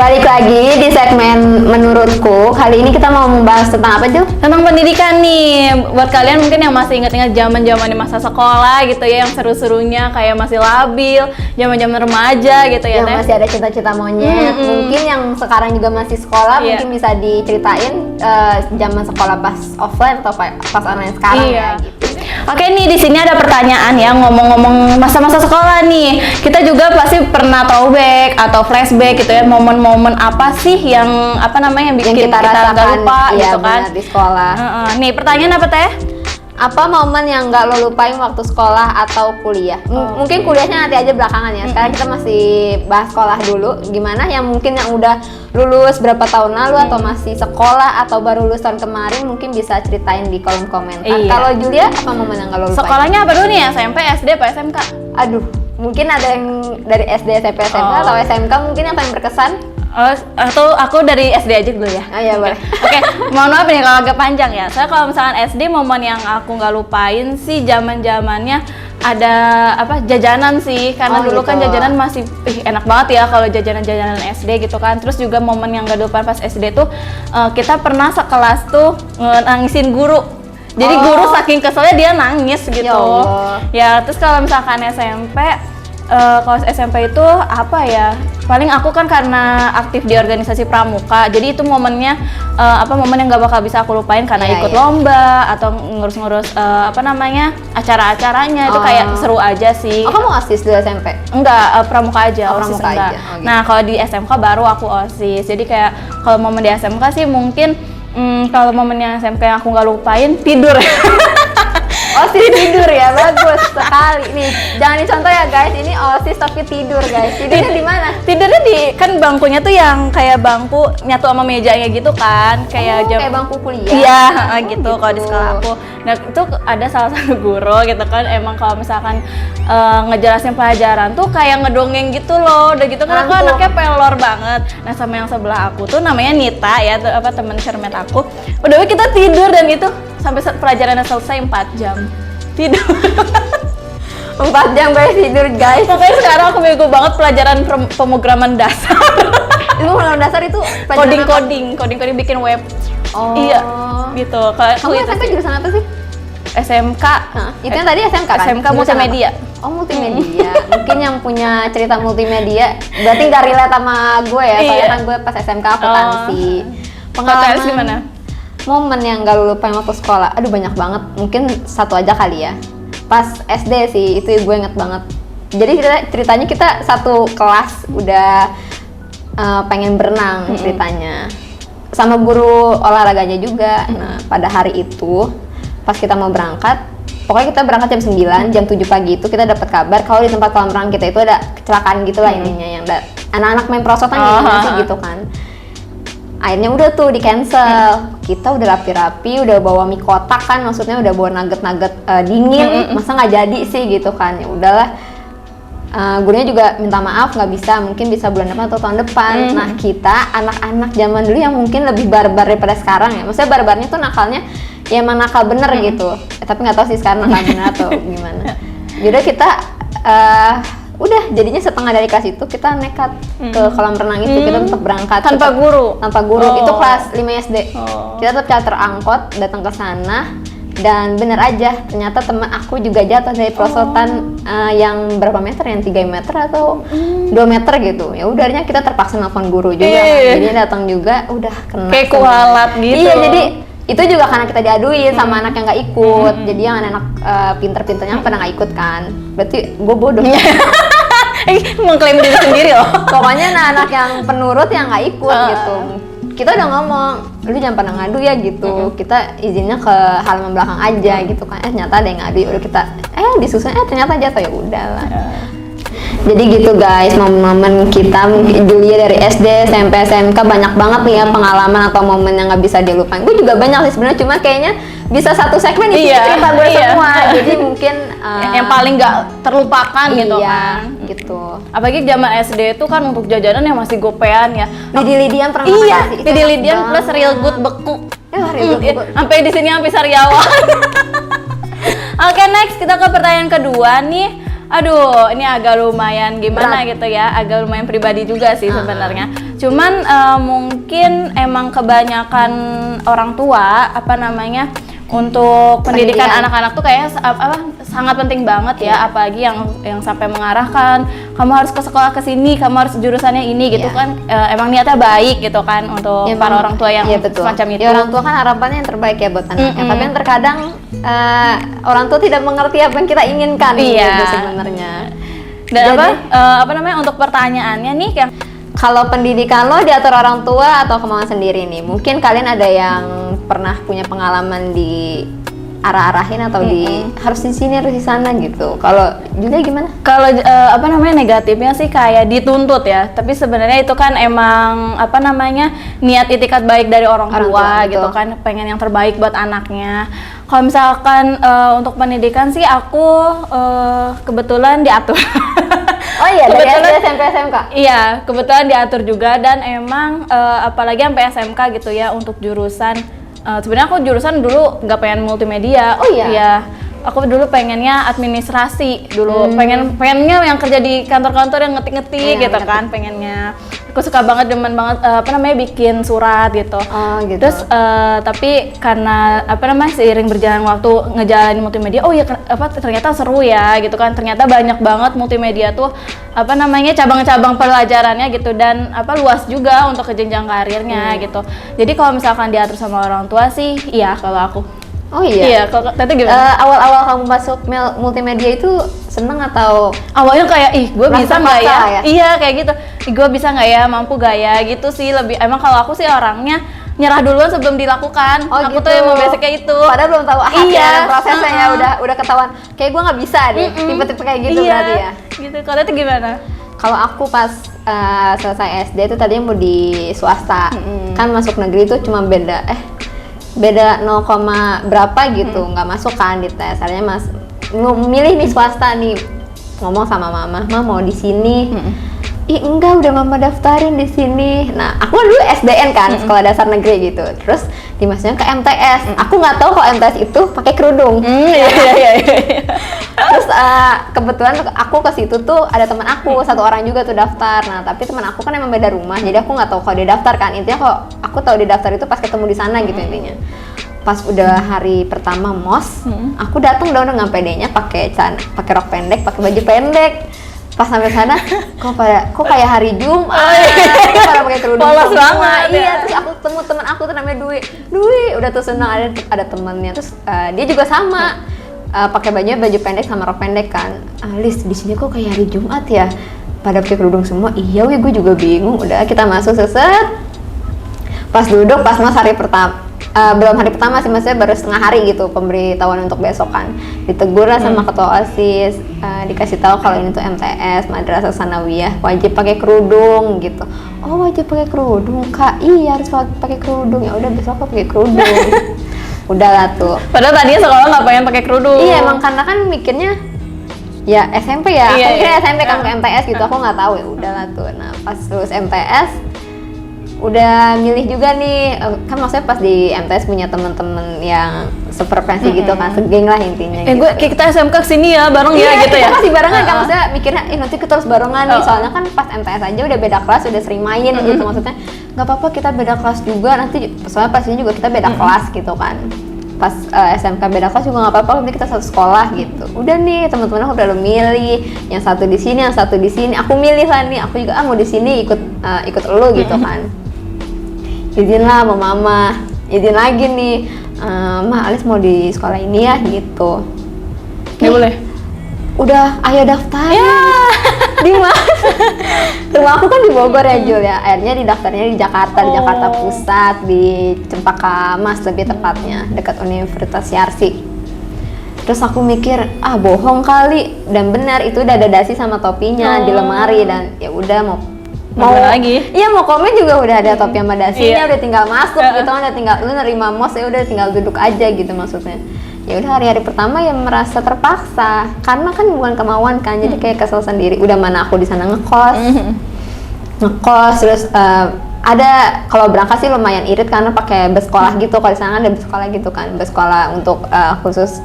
balik lagi di segmen menurutku. Kali ini kita mau membahas tentang apa, Ju? Tentang pendidikan nih. Buat kalian mungkin yang masih ingat-ingat zaman-zaman di masa sekolah gitu ya, yang seru-serunya kayak masih labil, zaman-zaman remaja gitu ya, Yang Teh. masih ada cita-cita monyet. Mungkin yang sekarang juga masih sekolah, Iya. mungkin bisa diceritain zaman sekolah pas offline atau pas online sekarang Iya. ya gitu. Oke nih, di sini ada pertanyaan ya, ngomong-ngomong masa-masa sekolah nih. Kita juga pasti pernah throwback atau flashback gitu ya, momen-momen apa sih yang yang bikin Yang kita kita nggak rasakan lupa iya, gitu kan. benar, di sekolah. Nih, pertanyaan apa, Teh? Apa momen yang nggak lo lupain waktu sekolah atau kuliah? Mungkin kuliahnya nanti aja belakangan ya. Sekarang kita masih bahas sekolah dulu. Gimana yang mungkin yang udah lulus berapa tahun lalu atau masih sekolah atau baru lulus tahun kemarin, mungkin bisa ceritain di kolom komentar. Iya. Kalau Julia, apa momen yang nggak lo lupain? Sekolahnya apa dulu nih? SMP, SD, apa SMK? Aduh, mungkin ada yang dari SD, SMP, SMK atau SMK mungkin yang paling berkesan. Oh, atau aku dari SD aja dulu ya. Oh iya, boleh. Oke, mohon maaf nih kalau agak panjang ya. Saya kalau misalkan SD, momen yang aku nggak lupain sih zaman-zamannya ada jajanan sih, karena Oh, dulu kan gitu. jajanan masih enak banget ya kalau jajanan-jajanan SD gitu kan. Terus juga momen yang nggak lupain pas SD tuh kita pernah sekelas tuh nangisin guru. Jadi guru saking keselnya dia nangis gitu. Ya Allah. Ya, terus kalau misalkan SMP, kalau SMP itu apa ya? Paling aku kan karena aktif di organisasi pramuka, jadi itu momennya momen yang gak bakal bisa aku lupain karena Iya, ikut iya. lomba atau ngurus-ngurus acara-acaranya itu kayak seru aja sih. Oh, kamu OSIS dulu SMP? Enggak, pramuka aja, Oh, OSIS pramuka enggak. aja. Oh, gitu. Nah, kalau di SMK baru aku OSIS. Jadi kayak kalau momen di SMK sih mungkin kalau momen yang SMK yang aku nggak lupain tidur. OSIS tidur ya, bagus sekali nih. Jangan dicontoh ya guys, ini OSIS tapi tidur guys. Tidurnya di mana? Tidurnya di kan bangkunya tuh yang kayak bangku nyatu sama mejanya gitu kan, kayak Kayak bangku kuliah. Iya, Oh, gitu kalau di sekolah aku. Nah, itu ada salah satu guru gitu kan, emang kalau misalkan ngejelasin pelajaran tuh kayak ngedongeng gitu loh. Udah gitu kan aku Ngantuk. anaknya pelor banget. Nah, sama yang sebelah aku tuh namanya Nita ya, tuh teman cermet aku. Udah kita tidur dan itu sampai pelajarannya selesai 4 jam. Tidur. 4 jam guys tidur guys. Pokoknya sekarang aku bego banget pelajaran pemrograman dasar. Itu pengalaman dasar itu pelajaran apa? Coding bikin web. Oh. Iya, gitu. Kalau Kamu itu SMP sih. jurusan apa sih? SMK. Hah? Itu yang tadi SMK kan? SMK Jurusan multimedia. apa? Oh, multimedia. Mungkin yang punya cerita multimedia berarti nggak relate sama gue ya. Soalnya Iya. kan gue pas SMK akuntansi. Pengalaman gimana? Momen yang gak lu lupain waktu sekolah, aduh banyak banget. Mungkin satu aja kali ya. Pas SD sih, itu gue inget banget. Jadi ceritanya kita satu kelas udah pengen berenang ceritanya. Sama guru olahraganya juga. Nah, pada hari itu pas kita mau berangkat, pokoknya kita berangkat jam 9, jam 7 pagi itu kita dapat kabar kalau di tempat kolam renang kita itu ada kecelakaan gitu lah intinya, yang anak-anak main perosotan sih gitu kan. Akhirnya udah tuh di cancel. Kita udah rapi-rapi, udah bawa mie kotak kan, maksudnya udah bawa nugget-nugget dingin. Masa nggak jadi sih gitu kan? Ya udahlah. Gurunya juga minta maaf nggak bisa, mungkin bisa bulan depan atau tahun depan. Nah, kita anak-anak zaman dulu yang mungkin lebih barbar daripada sekarang ya. Maksudnya barbarnya tuh nakalnya ya emang nakal bener gitu. Tapi nggak tahu sih sekarang nakal bener atau gimana. Jadi kita udah jadinya setengah dari kelas itu kita nekat ke kolam renang itu, kita tetap berangkat Tanpa guru? tanpa guru. Oh. Itu kelas 5 SD. Oh. Kita tetap charter angkot datang ke sana, dan bener aja ternyata temen aku juga jatuh dari perosotan yang berapa meter, yang 3 meter atau 2 meter gitu. Ya udahnya kita terpaksa nelfon guru juga kan. Jadi datang juga udah kena Kayak semua. kualat gitu. Iya, jadi itu juga karena kita diaduin sama anak yang nggak ikut. Jadi yang anak pinter-pinternya pada nggak ikut kan. Berarti gue bodoh. Mengklaim diri sendiri loh. Pokoknya anak yang penurut yang nggak ikut gitu. Kita udah ngomong, lu jangan pernah ngadu ya gitu. Kita izinnya ke halaman belakang aja gitu kan. Ternyata ada yang ngadu, ya udah kita disusun, ternyata jatuh, ya udahlah. Jadi gitu guys, momen-momen kita mungkin Julia dari SD, SMP, SMK banyak banget nih ya pengalaman atau momen yang nggak bisa dilupain. Gue juga banyak sih sebenarnya, cuma kayaknya bisa satu segmen isi cerita gue semua. Jadi mungkin yang paling nggak terlupakan gitu kan. Gitu. Apalagi zaman SD itu kan untuk jajanan yang masih gopean ya. Lidi-lidian pernah Iya, makan sih? Itu enak lidi-lidian plus banget. real good beku. Real good beku. Sampai di sini sampai sariawan. Oke, next kita ke pertanyaan kedua nih. aduh ini agak lumayan gimana gitu ya, agak lumayan pribadi juga sih sebenarnya. Cuman mungkin emang kebanyakan orang tua apa namanya untuk pendidikan anak-anak tuh kayak sangat penting banget ya, apalagi yang sampai mengarahkan kamu harus ke sekolah ke sini, kamu harus jurusannya ini gitu kan. Emang niatnya baik gitu kan untuk para orang tua yang semacam itu. Ya, orang tua kan harapannya yang terbaik ya buat anaknya, tapi yang terkadang orang tua tidak mengerti apa yang kita inginkan gitu sebenarnya. Dan apa namanya untuk pertanyaannya nih yang kalau pendidikan lo diatur orang tua atau kemauan sendiri nih? Mungkin kalian ada yang pernah punya pengalaman di arah-arahin atau di harus di sini harus di sana gitu. Kalau Julia gimana? Kalau apa namanya negatifnya sih kayak dituntut ya. Tapi sebenarnya itu kan emang apa namanya niat itikat baik dari orang tua gitu kan, pengen yang terbaik buat anaknya. Kalau misalkan untuk pendidikan sih aku kebetulan diatur. Oh iya, dari SD, SMP, SMK? Iya, kebetulan diatur juga dan emang apalagi sampai SMK gitu ya untuk jurusan. Sebenarnya aku jurusan dulu nggak pengen multimedia. Oh iya? Iya, aku dulu pengennya administrasi dulu. Pengennya yang kerja di kantor-kantor yang ngetik-ngetik gitu kan, pengennya. Aku suka banget, demen banget apa namanya bikin surat gitu. Oh gitu. Terus tapi karena apa namanya seiring berjalan waktu ngejalanin multimedia, oh ya ternyata seru ya gitu kan. Ternyata banyak banget multimedia tuh apa namanya cabang-cabang pelajarannya gitu, dan apa luas juga untuk ke jenjang karirnya gitu. Jadi kalau misalkan diatur sama orang tua sih iya kalau aku. Oh iya? Iya, kalau Tete gimana? Awal-awal kamu masuk multimedia itu seneng atau? Awalnya kayak, ih gue bisa nggak ya? ya? Iya kayak gitu, ih gue bisa nggak ya, mampu gak ya gitu sih. Lebih, emang kalau aku sih orangnya nyerah duluan sebelum dilakukan. Aku gitu. tuh emang basicnya itu. Padahal belum tahu prosesnya ya, udah ketahuan. Kayak gue nggak bisa deh, tipe-tipe kayak gitu berarti ya? Gitu, kalau Tete gimana? Kalau aku pas selesai SD itu tadinya mau di swasta, kan masuk negeri itu cuma beda 0, berapa gitu, nggak masuk kan di tes. Akhirnya milih nih swasta nih, ngomong sama mama, mau di sini. Ih enggak, udah mama daftarin di sini. Nah aku kan dulu SDN kan, sekolah dasar negeri gitu. Terus dimasukin ke MTS. Aku nggak tahu kalau MTS itu pakai kerudung. Iya. Terus kebetulan aku ke situ tuh ada teman aku satu orang juga tuh daftar. Nah tapi teman aku kan emang beda rumah, jadi aku nggak tahu kalau dia daftar kan. Intinya kalau aku tahu dia daftar itu pas ketemu di sana gitu intinya. Pas udah hari pertama mos, aku datang udah nggak pedenya pakai rok pendek, pakai baju pendek. Pas sampai sana kok kayak hari Jumat, pada pakai kerudung polos semua. banget. Iya, terus aku ketemu teman aku tuh namanya Dwi udah tuh senang ada temannya. Terus dia juga sama pakai baju pendek sama rok pendek kan. Lis di sini kok kayak hari Jumat ya, pada pakai kerudung semua. Iya gue juga bingung. Udah kita masuk seset, pas duduk pas mas hari pertama, belum hari pertama sih, maksudnya baru setengah hari gitu pemberitahuan untuk besok kan. Ditegur lah sama ketua OSIS, dikasih tahu kalau ini tuh MTS Madrasah Sanawiyah, wajib pakai kerudung gitu. Oh wajib pakai kerudung kak? Iya harus pakai kerudung. Ya udah besok aku pakai kerudung. Udahlah tuh. Padahal tadinya sekolah nggak pengen pakai kerudung. Iya emang karena kan mikirnya ya SMP ya, iya. SMP kan ke MTS gitu, aku nggak tahu. Ya udahlah tuh. Nah pas lulus MTS udah milih juga nih, kan maksudnya pas di MTS punya temen-temen yang sepreferensi gitu kan, segeng lah intinya gitu. Kita SMK kesini ya, bareng ya gitu ya? Kita masih barengan kan, maksudnya mikirnya, nanti kita harus barengan nih, soalnya kan pas MTS aja udah beda kelas, udah sering main gitu, maksudnya nggak apa-apa kita beda kelas juga, nanti soalnya pas ini juga kita beda kelas gitu kan. Pas SMK beda kelas juga nggak apa-apa, nanti kita satu sekolah gitu. Udah nih teman-teman aku udah milih, yang satu di sini, yang satu di sini. Aku milih lah nih, aku juga mau di sini ikut elu gitu kan. Izin lah sama mama, izin lagi nih, Ma Alis mau di sekolah ini ya gitu. Nggak boleh? Udah, ayo daftar. Ya. Di mana? Rumah aku kan di Bogor ya Jul ya. Akhirnya didaftarnya di Jakarta, di Jakarta Pusat, di Cempaka Mas lebih tepatnya, dekat Universitas Yarsi. Terus aku mikir, bohong kali, dan benar itu udah ada dasi sama topinya di lemari, dan ya udah mau lagi. Iya mau komen juga udah ada topi sama dasinya, udah tinggal masuk gitu kan, udah tinggal lu nerima mos ya udah tinggal duduk aja gitu maksudnya. Ya udah hari-hari pertama ya merasa terpaksa karena kan bukan kemauan kan, jadi kayak kesel sendiri. Udah mana aku di sana ngekos terus ada kalau berangkat sih lumayan irit karena pakai bus sekolah gitu. Kalau di sana kan ada bus sekolah gitu kan, bus sekolah untuk khusus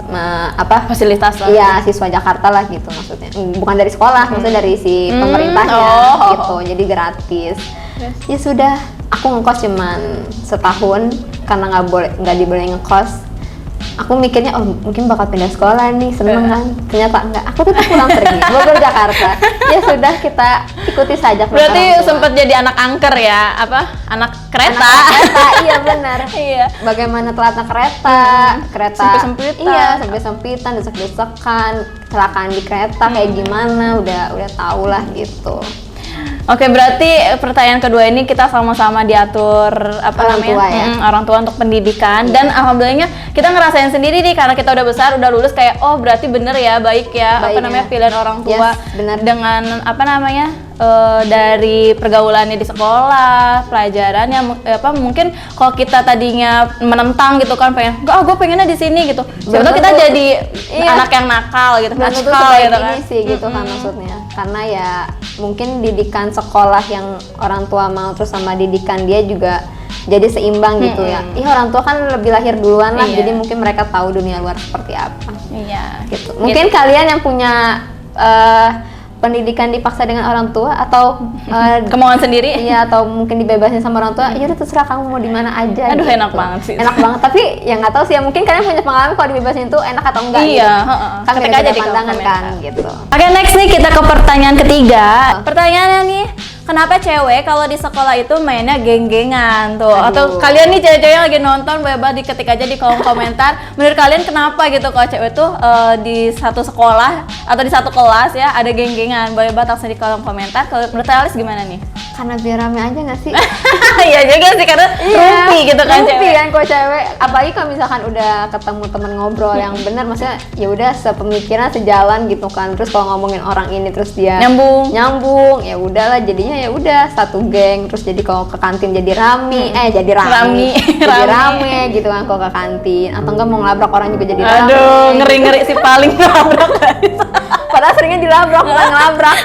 apa Fasilitas lah. iya siswa Jakarta lah gitu maksudnya. Bukan dari sekolah, maksudnya dari si pemerintahnya gitu, jadi gratis. Ya sudah, aku ngekos cuman setahun karena nggak diboleh ngekos. Aku mikirnya mungkin bakal pindah sekolah nih, seneng kan, ternyata enggak, aku tetap pulang pergi Bogor Jakarta. Ya sudah, kita ikuti saja. Berarti sempat jadi anak angker ya, apa anak kereta. Iya benar. Iya. Bagaimana telatnya kereta Sempit-sempitan. Iya, sempit-sempitan, desek-desekan, kecelakaan di kereta kayak gimana, udah tau lah gitu. Oke, berarti pertanyaan kedua ini kita sama-sama diatur Orang tua ya? orang tua untuk pendidikan. Dan alhamdulillahnya kita ngerasain sendiri nih karena kita udah besar, udah lulus, kayak oh berarti bener ya, baik ya, pilihan orang tua. Yes, bener. Dengan dari pergaulannya di sekolah, pelajarannya mungkin kalau kita tadinya menentang gitu kan, pengen enggak, gue pengennya di sini gitu. Sebetulnya kita jadi anak yang nakal gitu, nakal gitu kan. Ini sih gitu kan maksudnya. Karena ya mungkin didikan sekolah yang orang tua mau terus sama didikan dia juga jadi seimbang gitu ya. Orang tua kan lebih lahir duluan lah, jadi mungkin mereka tahu dunia luar seperti apa. Iya. Gitu. Mungkin kalian yang punya pendidikan dipaksa dengan orang tua atau kemauan sendiri, iya, atau mungkin dibebasin sama orang tua, ya udah terserah kamu mau di mana aja. Aduh, gitu. enak banget sih. Enak banget, tapi ya nggak tahu sih ya, mungkin kalian punya pengalaman kalau dibebasin itu enak atau enggak. Iya, gitu. Kan ketika beda-beda jadi pandangan kan gitu. Oke, next nih kita ke pertanyaan ketiga. Pertanyaannya nih, kenapa cewek kalau di sekolah itu mainnya geng-gengan tuh? Aduh. Atau kalian nih cewek-cewek yang lagi nonton, boleh diketik aja di kolom komentar. Menurut kalian kenapa gitu kalau cewek tuh di satu sekolah atau di satu kelas ya ada geng-gengan? Boleh banget langsung di kolom komentar. Kalau menurut Alis gimana nih? Karena biar rame aja nggak sih? Iya juga sih, karena rumpi gitu kan rumpi cewek. kan kalau cewek, apalagi kalau misalkan udah ketemu temen ngobrol yang benar, maksudnya ya udah sepemikiran, sejalan gitu kan. Terus kalau ngomongin orang ini terus dia nyambung, ya udahlah, jadinya ya udah satu geng. Terus jadi kalau ke kantin jadi rame gitu kan kalau ke kantin, atau enggak mau ngelabrak orang juga jadi rame. Aduh, ngeri-ngeri sih paling ngelabrak. Padahal seringnya dilabrak bukan ngelabrak.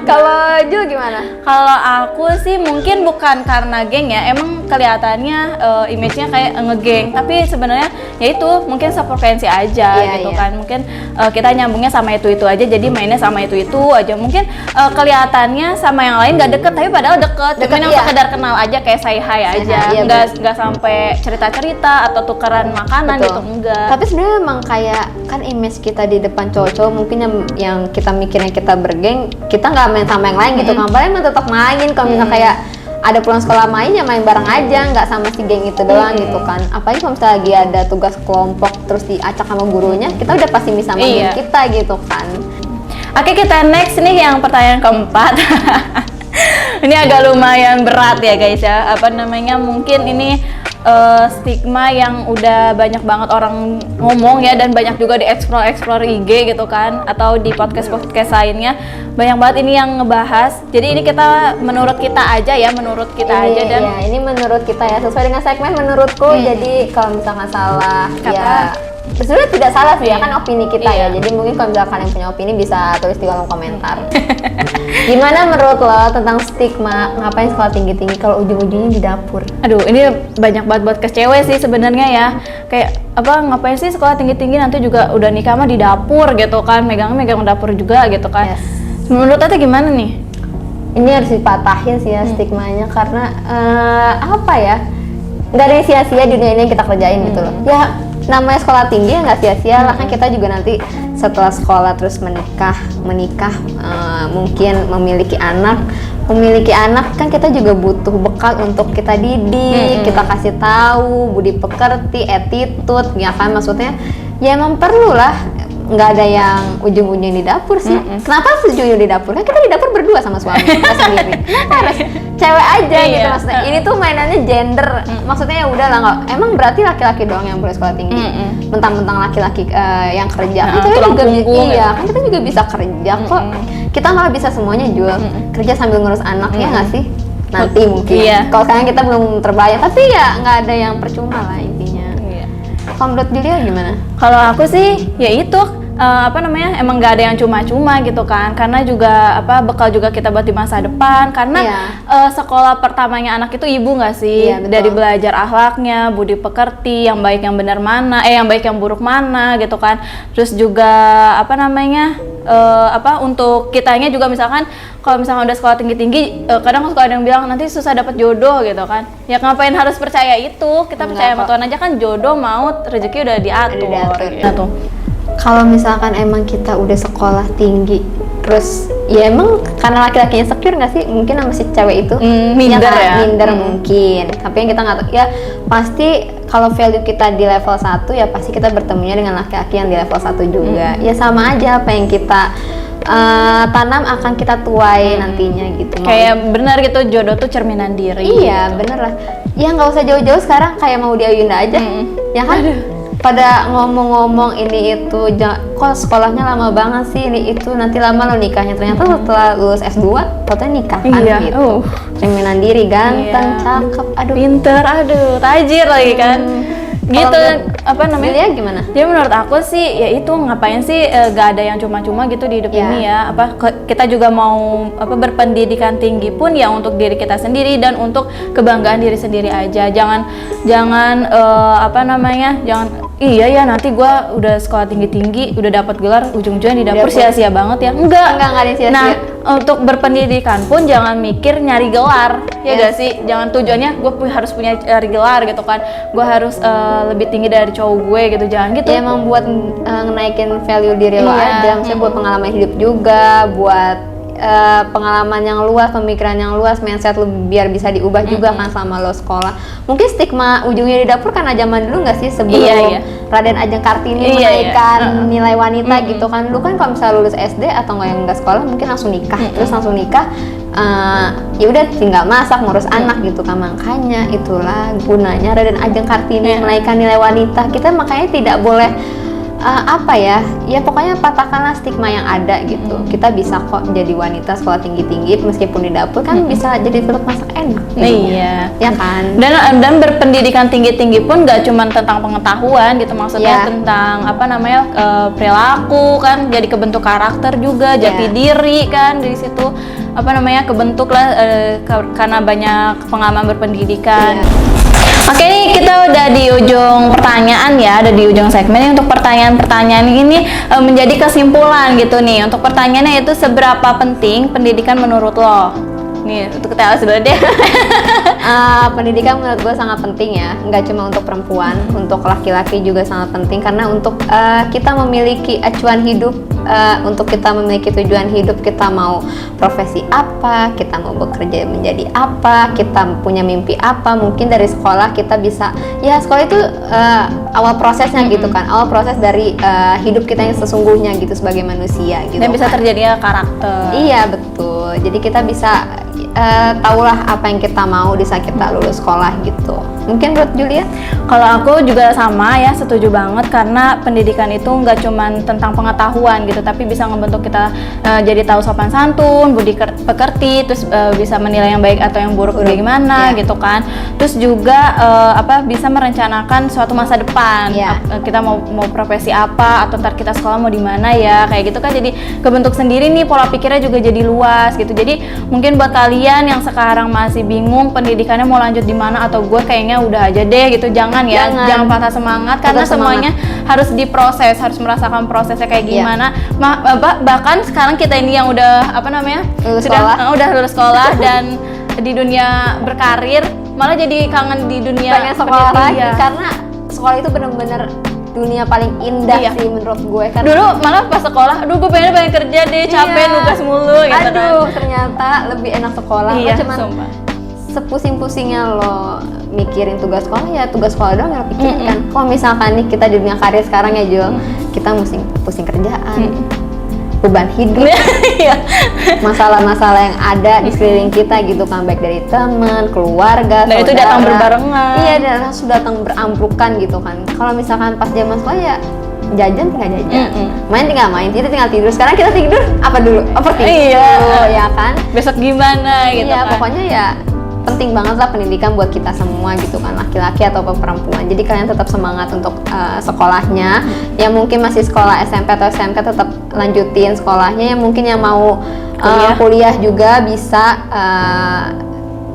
Kalau Jul gimana? Kalau aku sih mungkin bukan karena geng ya, emang kelihatannya image-nya kayak ngegeng, tapi sebenarnya ya itu mungkin sefrekuensi aja gitu kan. Mungkin kita nyambungnya sama itu aja, jadi mainnya sama itu aja. Mungkin kelihatannya sama yang lain nggak deket, tapi padahal deket. Cuman yang sekedar kenal aja, kayak say hi aja, nggak sampai cerita-cerita atau tukeran makanan gitu, enggak. Tapi sebenarnya emang kayak kan image kita di depan cowok-cowok mungkin yang kita mikirnya kita bergeng, kita nggak main sama yang lain gitu kan, padahal emang tetap main. Kalau misalnya kayak ada pulang sekolah main ya main bareng aja, nggak sama si geng itu doang gitu kan. Apalagi kalau misalnya lagi ada tugas kelompok terus diacak sama gurunya, kita udah pasti bisa main kita gitu kan. Oke, kita next nih yang pertanyaan keempat. Ini agak lumayan berat ya guys ya, mungkin ini stigma yang udah banyak banget orang ngomong ya, dan banyak juga di explore IG gitu kan, atau di podcast lainnya banyak banget ini yang ngebahas. Jadi ini kita menurut kita aja dan ini menurut kita ya, sesuai dengan segmen menurutku. Jadi kalau misalkan salah ya sebenarnya tidak salah sih ya, kan opini kita ya. Jadi mungkin kalau misalkan kalian punya opini bisa tulis di kolom komentar. Gimana menurut lo tentang stigma ngapain sekolah tinggi-tinggi kalau ujung-ujungnya di dapur? Aduh, ini banyak banget buat ke cewek sih sebenarnya ya. Kayak ngapain sih sekolah tinggi-tinggi nanti juga udah nikah mah di dapur gitu kan, megang dapur juga gitu kan. Menurut Tete gimana nih? Ini harus dipatahin sih ya stigmanya, karena apa ya, nggak ada yang sia-sia di dunia ini yang kita kerjain gitu loh ya. Namanya sekolah tinggi ya nggak sia-sia lah kan, kita juga nanti setelah sekolah terus menikah mungkin memiliki anak kan, kita juga butuh bekal untuk kita didik, kita kasih tahu budi pekerti, attitude ya kan, maksudnya ya emang perlu lah. Nggak ada yang ujung-ujungnya di dapur sih. Kenapa ujungnya di dapur? Kan kita di dapur berdua sama suami kita sendiri. Kenapa harus cewek aja gitu maksudnya? Ini tuh mainannya gender. Maksudnya ya udah lah, nggak. Emang berarti laki-laki doang yang boleh sekolah tinggi? Mentang-mentang laki-laki yang kerja. Kan cewek juga kan kita juga bisa kerja kok. Kita malah bisa semuanya jual. Kerja sambil ngurus anak ya nggak sih? Nanti mungkin. Kalau sekarang kita belum terbayang, tapi ya nggak ada yang percuma lah intinya. Kalau menurut dia gimana? Kalau aku sih ya itu apa namanya, emang nggak ada yang cuma-cuma gitu kan, karena juga apa bekal juga kita buat di masa depan, karena sekolah pertamanya anak itu ibu nggak sih, dari belajar akhlaknya, budi pekerti, yang baik yang benar mana, yang baik yang buruk mana gitu kan, terus juga apa namanya, apa untuk kitanya juga misalkan kalau misalkan udah sekolah tinggi-tinggi, kadang suka ada yang bilang nanti susah dapat jodoh gitu kan, ya ngapain harus percaya itu, kita percaya sama Tuhan aja kan, jodoh maut rezeki udah diatur. Nah tuh. Kalau misalkan emang kita udah sekolah tinggi, terus ya emang karena laki-lakinya secure nggak sih, mungkin sama si cewek itu minder minder mungkin. Tapi yang kita nggak tahu, ya pasti kalau value kita di level 1 ya pasti kita bertemunya dengan laki-laki yang di level 1 juga. Ya sama aja apa yang kita tanam akan kita tuai nantinya gitu. Kayak benar gitu, jodoh tuh cerminan diri. Iya gitu. bener lah. Ya nggak usah jauh-jauh sekarang, kayak mau di Ayunda aja, ya kan? Pada ngomong-ngomong ini itu, kok sekolahnya lama banget sih ini itu, nanti lama lo nikahnya, ternyata setelah lulus S2 katanya nikah kan gitu. Cerminan diri, ganteng, cakep, aduh pinter, aduh tajir lagi kan. Gitu apa namanya? Julia gimana? Jadi menurut aku sih ya itu, ngapain sih gak ada yang cuma-cuma gitu di hidup ini ya. Apa kita juga mau apa berpendidikan tinggi pun ya untuk diri kita sendiri dan untuk kebanggaan diri sendiri aja. Jangan apa namanya? Jangan iya ya nanti gua udah sekolah tinggi-tinggi, udah dapat gelar, ujung-ujungnya di dapur sia-sia banget ya. Enggak ada sia-sia. Nah, untuk berpendidikan pun jangan mikir nyari gelar. Ya gak sih? Jangan tujuannya gue harus punya gelar gitu kan. Gue harus lebih tinggi dari cowok gue gitu, jangan gitu. Ya emang buat ngenaikin value diri lo aja, misalnya buat pengalaman hidup juga, buat pengalaman yang luas, pemikiran yang luas, mindset lu biar bisa diubah juga kan sama lo sekolah. Mungkin stigma ujungnya di dapur karena zaman dulu nggak sih, sebelum Raden Ajeng Kartini menaikkan nilai wanita gitu kan. Lu kan kalau misalnya lulus SD atau nggak sekolah mungkin langsung nikah, terus langsung nikah. Ya udah tinggal masak, ngurus anak gitu kan. Makanya itulah gunanya Raden Ajeng Kartini menaikkan nilai wanita. Kita makanya tidak boleh apa ya pokoknya patahkanlah stigma yang ada gitu. Kita bisa kok jadi wanita sekolah tinggi-tinggi meskipun di dapur kan bisa jadi tetap masak enak. Iya ya kan. Dan berpendidikan tinggi-tinggi pun gak cuma tentang pengetahuan gitu, maksudnya tentang apa namanya perilaku kan, jadi kebentuk karakter juga, jati diri kan dari situ apa namanya kebentuk lah karena banyak pengalaman berpendidikan. Oke, nih kita udah di ujung pertanyaan ya, ada di ujung segmen. Untuk pertanyaan-pertanyaan ini menjadi kesimpulan gitu nih. Untuk pertanyaannya itu, seberapa penting pendidikan menurut lo? Nih, untuk kita dulu deh. Pendidikan menurut gue sangat penting ya, nggak cuma untuk perempuan, untuk laki-laki juga sangat penting, karena untuk kita memiliki acuan hidup, untuk kita memiliki tujuan hidup, kita mau profesi apa, kita mau bekerja menjadi apa, kita punya mimpi apa, mungkin dari sekolah kita bisa, ya sekolah itu awal prosesnya gitu kan, awal proses dari hidup kita yang sesungguhnya gitu sebagai manusia gitu. Dan bisa terjadi karakter. Iya betul, jadi kita bisa tahulah apa yang kita mau di saat kita lulus sekolah gitu. Mungkin menurut Julia? Kalau aku juga sama ya, setuju banget, karena pendidikan itu nggak cuma tentang pengetahuan gitu, tapi bisa ngebentuk kita jadi tahu sopan santun, budi pekerti, terus bisa menilai yang baik atau yang buruk bagaimana gitu kan. Terus juga apa bisa merencanakan suatu masa depan. Kita mau profesi apa, atau ntar kita sekolah mau di mana ya, kayak gitu kan. Jadi kebentuk sendiri nih, pola pikirnya juga jadi luas gitu. Jadi mungkin buat kalian yang sekarang masih bingung pendidikannya mau lanjut di mana, atau gue kayaknya udah aja deh gitu, jangan patah semangat, karena semuanya harus diproses, harus merasakan prosesnya kayak gimana. Bahkan sekarang kita ini yang udah apa namanya udah lulus sekolah dan di dunia berkarir, malah jadi kangen di dunia pengen sekolah lagi, karena sekolah itu bener-bener dunia paling indah sih menurut gue kan. Dulu malah pas sekolah, aduh gue pengen kerja deh, capek nugas mulu gitu kan. Ternyata lebih enak sekolah. Cuman sepusing-pusingnya lo mikirin tugas sekolah, ya tugas sekolah doang yang lo pikirin kan. Kalau misalkan nih kita di dunia karir sekarang ya Jul, kita mesti pusing kerjaan, beban hidup, masalah-masalah yang ada di sekeliling kita gitu kan, baik dari teman, keluarga, dan saudara. itu datang berbarengan. Iya, dan langsung datang beramprukan gitu kan. Kalau misalkan pas zaman sekolah ya jajan tinggal jajan, main tinggal main, tinggal tidur. Sekarang kita tidur apa dulu? Overthinking. Ya kan. Besok gimana gitu kan. Pokoknya ya penting banget lah pendidikan buat kita semua gitu kan, laki-laki atau perempuan. Jadi kalian tetap semangat untuk sekolahnya. Yang mungkin masih sekolah SMP atau SMK tetap lanjutin sekolahnya. Yang mungkin yang mau kuliah juga bisa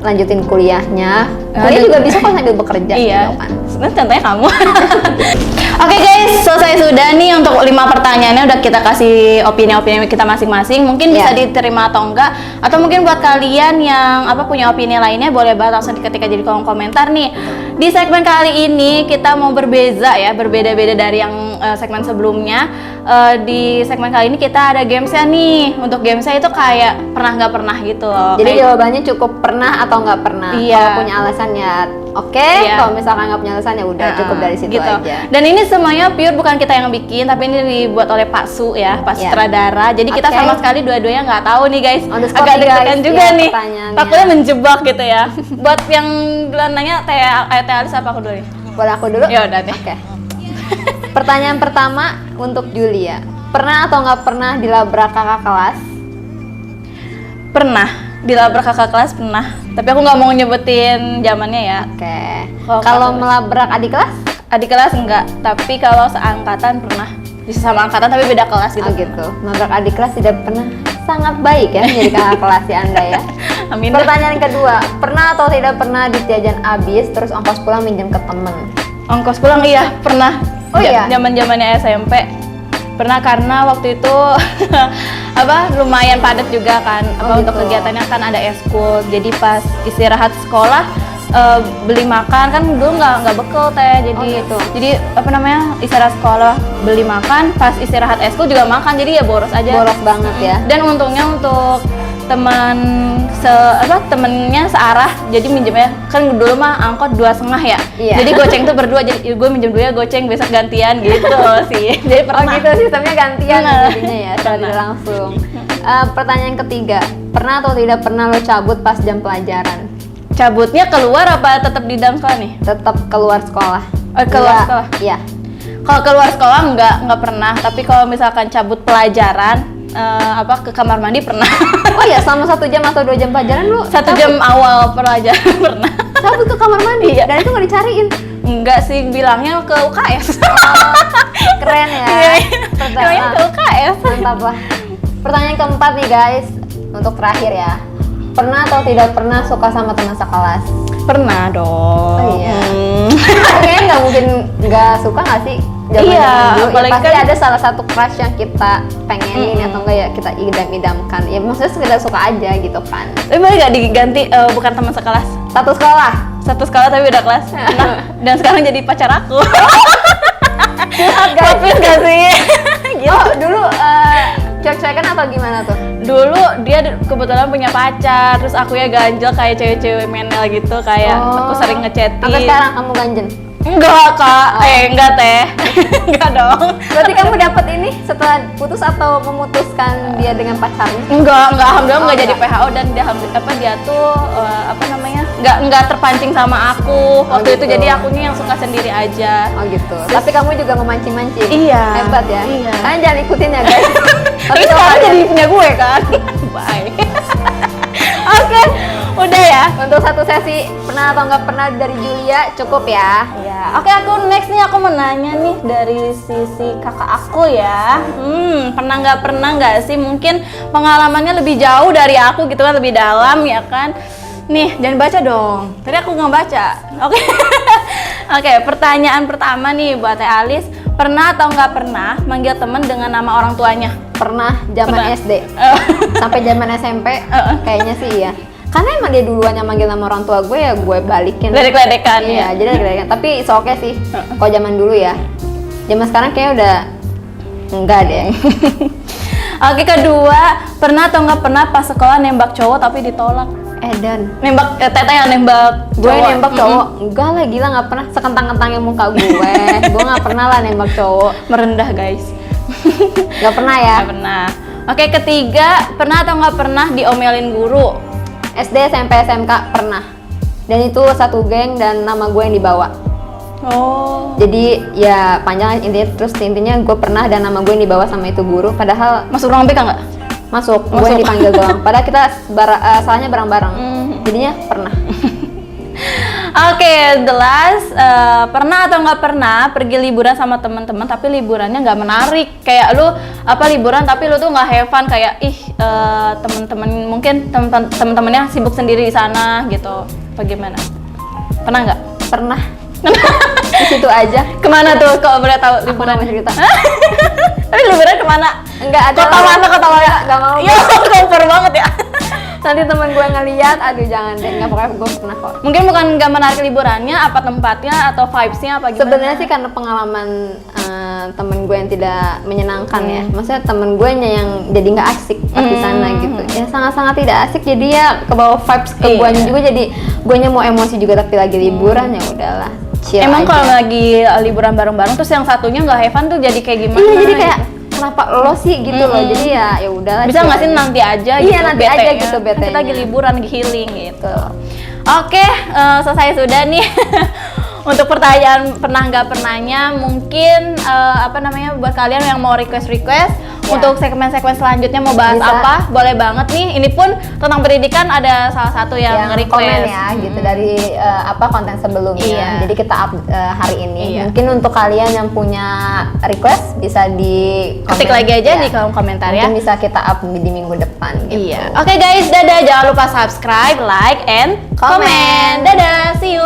lanjutin kuliahnya. Kuliah juga bisa kok sambil bekerja iya. gitu kan. Contohnya kamu. Oke guys, selesai sudah nih untuk 5 pertanyaannya, udah kita kasih opini-opini kita masing-masing. Mungkin bisa diterima atau enggak, atau mungkin buat kalian yang punya opini lainnya boleh banget langsung diketik aja di kolom komentar nih. Di segmen kali ini kita mau berbeda-beda dari yang segmen sebelumnya. Di segmen kali ini kita ada gamesnya nih. Untuk gamesnya itu kayak pernah nggak pernah gitu loh. Jadi jawabannya cukup pernah atau nggak pernah. Iya. Kalau punya alasan ya oke. Kalau misalkan nggak punya alasan ya udah cukup dari situ gitu aja. Dan ini semuanya pure bukan kita yang bikin, tapi ini dibuat oleh Pak Su ya, Pak sutradara. Jadi kita sama sekali dua-duanya nggak tahu nih guys. Agak deg-degan juga nih. Takutnya menjebak gitu ya. Buat yang nanya Teh Alis apa aku dulu nih? Boleh aku dulu? Ya udah deh. Oke. Pertanyaan pertama untuk Julia. Pernah atau nggak pernah dilabrak kakak kelas? Pernah. Dilabrak kakak kelas pernah. Tapi aku nggak mau nyebutin zamannya ya. Oke. Kalau melabrak adik kelas? Adik kelas enggak, tapi kalau seangkatan pernah. Bisa sama angkatan tapi beda kelas gitu. Oh gitu. Melabrak adik kelas tidak pernah. Sangat baik ya menjadi kakak kelas ya Anda ya. Amin. Pertanyaan kedua, pernah atau tidak pernah duit jajan habis terus ongkos pulang minjem ke temen? Ongkos pulang iya, pernah. Oh iya? Zaman-zamannya SMP. Pernah karena waktu itu lumayan padat juga kan. Untuk kegiatannya kan ada eskul. Jadi pas istirahat sekolah beli makan kan dulu nggak bekal Teh. Jadi istirahat sekolah beli makan, pas istirahat eskul juga makan. Jadi ya boros aja. Boros banget ya. Dan untungnya untuk temennya searah, jadi minjemnya kan dulu mah angkot 2,5 ya. Iya. Jadi goceng tuh berdua, jadi gue minjem dulu ya goceng, besok gantian gitu sih. Jadi pernah. Oh gitu, sistemnya gantian jadinya ya, tidak langsung. Pertanyaan ketiga, pernah atau tidak pernah lo cabut pas jam pelajaran? Cabutnya keluar apa tetap di dalam sekolah nih? Tetap keluar sekolah. Oh, keluar sekolah? Iya. Kalau keluar sekolah nggak pernah, tapi kalau misalkan cabut pelajaran ke kamar mandi pernah. Oh iya, selama 1 jam atau 2 jam pelajaran lu 1 jam awal pelajaran pernah. Cabut ke kamar mandi? Iya. Dan itu nggak dicariin? Enggak sih, bilangnya ke UKS. Keren ya. Bilangnya ke UKS. Mantap lah. Pertanyaan keempat nih guys, untuk terakhir ya. Pernah atau tidak pernah suka sama teman sekelas? Pernah dong. Oh iya. Kayaknya nggak mungkin nggak suka nggak sih? Iya, apalagi pasti ada salah satu crush yang kita pengenin atau enggak ya kita idam-idamkan. Ya maksudnya sekedar suka aja gitu kan. Tapi boleh nggak diganti bukan teman sekelas? Satu sekolah. Satu sekolah tapi beda kelas. Nah, dan sekarang jadi pacar aku. Guys, gak sih? Gitu. Oh, dulu cuek-cuekan atau gimana tuh? Dulu dia kebetulan punya pacar, terus aku ya ganjel kayak cewek-cewek menel gitu, kayak aku sering ngechatin. Sampai sekarang kamu ganjel? Enggak kak, enggak Teh. Enggak dong. Berarti kamu dapat ini setelah putus atau memutuskan dia dengan pacarnya? Enggak, alhamdulillah enggak jadi PHO, dan dia tuh enggak terpancing sama aku waktu itu, jadi akunya yang suka sendiri aja. Oh gitu. Tapi kamu juga memancing-mancing. Iya. Hebat ya. Iya. Kalian jangan ikutin ya guys. Tapi sekarang jadi punya gue kan. Bye. Oke, udah ya. Untuk satu sesi pernah atau nggak pernah dari Julia cukup ya. Iya. Oke, aku next nih aku mau nanya nih dari sisi kakak aku ya. Pernah nggak sih, mungkin pengalamannya lebih jauh dari aku gitu kan, lebih dalam ya kan. Nih, jangan baca dong. Tadi aku nggak baca. Oke. Oke, pertanyaan pertama nih buat Teh Alis. Pernah atau nggak pernah manggil temen dengan nama orang tuanya? Pernah, zaman SD. Sampai zaman SMP, kayaknya sih iya. Karena emang dia duluan yang manggil nama orang tua gue, ya gue balikin. Ledek-ledekan ya? Jadi ledek-ledekan. Tapi it's okay sih. Kalau zaman dulu ya. Zaman sekarang kayaknya udah enggak deh. Oke, kedua, pernah atau nggak pernah pas sekolah nembak cowok tapi ditolak? Dan nembak Teteh yang nembak gue cowok. Nembak cowok enggak lah, gila, nggak pernah. Sekentang-kentangnya muka gue. Gue nggak pernah lah nembak cowok. Merendah guys. Nggak pernah ya? Nggak pernah. Oke, ketiga, pernah atau nggak pernah diomelin guru? SD, SMP, SMK pernah. Dan itu satu geng dan nama gue yang dibawa. Oh. Jadi ya panjang intinya, terus intinya gue pernah dan nama gue yang dibawa sama itu guru. Padahal masuk ruang BK nggak? Masuk, gue yang Masuk. dipanggil doang. Padahal kita salahnya bareng-bareng. Jadinya pernah. Oke, the last, pernah atau nggak pernah pergi liburan sama teman-teman tapi liburannya nggak menarik, kayak lu liburan tapi lu tuh nggak have fun, kayak teman-teman mungkin teman-temannya sibuk sendiri di sana gitu, apa gimana? Pernah nggak? Pernah. Di situ aja. Kemana tuh kalau boleh tahu Aku liburan? mau cerita. Tapi liburan kemana? Enggak ada. Kota mana? Kota mana? Gak mau. Ya, kompor banget ya. Nanti teman gue ngeliat, aduh jangan deh. Enggak, pokoknya gue pernah kok. Mungkin bukan nggak menarik liburannya, apa tempatnya atau vibes-nya apa gimana? Sebenarnya sih karena pengalaman temen gue yang tidak menyenangkan ya. Maksudnya temen gue yang jadi nggak asik pas di sana gitu. Ya sangat-sangat tidak asik. Jadi ya ke bawah vibes ke Iya. guanya juga. Jadi guanya mau emosi juga tapi lagi liburan ya udahlah. Chill Emang aja. kalau lagi liburan bareng-bareng terus yang satunya nggak have fun tuh jadi kayak gimana? Iya jadi kayak gitu? kenapa lo sih gitu loh. Jadi ya udahlah. Bisa chill nggak sih aja. nanti aja Iya, gitu, nanti aja bete-nya. gitu Kan kita betenya. lagi liburan, lagi healing gitu. Betul. Oke, selesai sudah nih. Untuk pertanyaan pernah nggak pernahnya, mungkin buat kalian yang mau request Ya. untuk segmen-segmen selanjutnya mau bahas Bisa. apa, boleh banget nih. Ini pun tentang pendidikan, ada salah satu yang Yang request. komen ya gitu dari konten sebelumnya. Iya. Jadi kita up hari ini. Iya. Mungkin untuk kalian yang punya request bisa di Ketik komen. lagi aja Ya. di kolom komentar ya. Mungkin bisa kita up di minggu depan gitu. Iya. Oke guys, dadah. Jangan lupa subscribe, like, and Comment. comment. Dadah, see you.